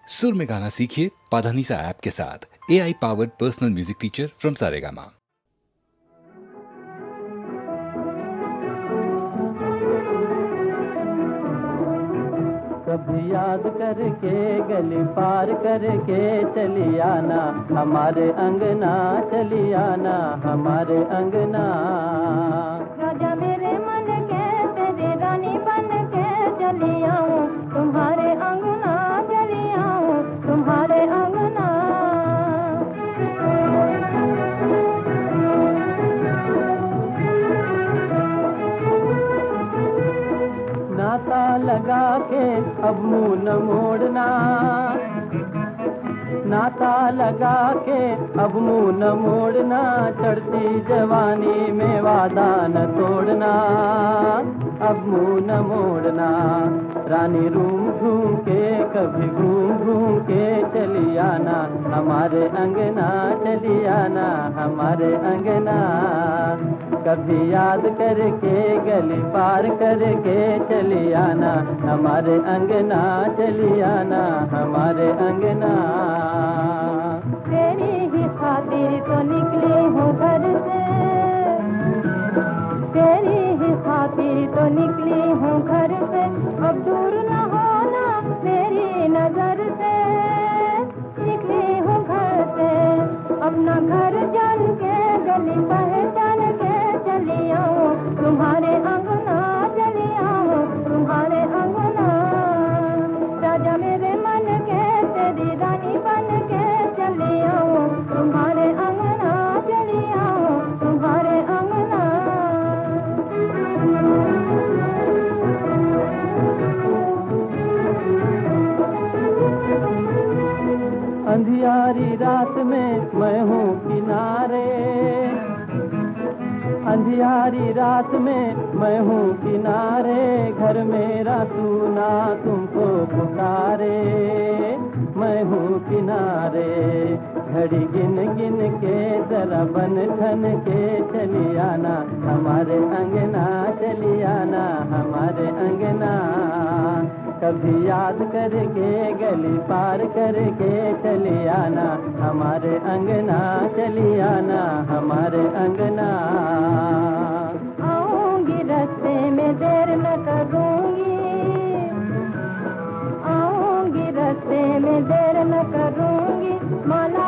सुर में गाना सीखिए पाधानीसा ऐप के साथ। AI powered personal music teacher from Saregama. कभी याद करके गली पार करके चली आना, हमारे अंगना चली आना, हमारे अंगना। राजा मेरे मन के तेरी रानी बन के चली आऊं, तुम्हारे अंगना चली आऊं, तुम्हारे अंगना। नाता लगा के अब मुंह न मोड़ना, नाता लगा के अब मुंह न मोड़ना, चढ़ती जवानी में वादा न तोड़ना, अब मुंह न मोड़ना। रानी रूम घूम के कभी घूम घूम के चली आना, हमारे अंगना चली आना, हमारे अंगना। कभी याद करके गली पार करके चली आना, हमारे अंगना चली आना, हमारे अंगना। तेरी ही खातिर तो निकली हूँ घर से, तेरी ही खातिर तो निकली हूँ घर से, अब दूर न होना मेरी नजर से। निकली हूँ घर से अपना घर जान के, गली पहचान के चली आऊं, तुम्हारे अंगना चली आऊं, तुम्हारे अंगना। राजा मेरे मन के तेरी रानी बन के चली आऊं, तुम्हारे अंगना चली आऊं, तुम्हारे अंगना। अंधियारी रात में मैं हूँ किनारे, अंधियारी रात में मैं हूँ किनारे, घर मेरा सुना तुमको पुकारे, मैं हूँ किनारे। घड़ी गिन गिन के जरा बन ठन के चली आना, हमारे अंगना चली आना, हमारे अंगना। कभी याद करके गली पार करके चली आना, हमारे अंगना चली आना, हमारे अंगना। आऊंगी रास्ते में देर न करूंगी, आऊंगी रास्ते में देर न करूंगी, माला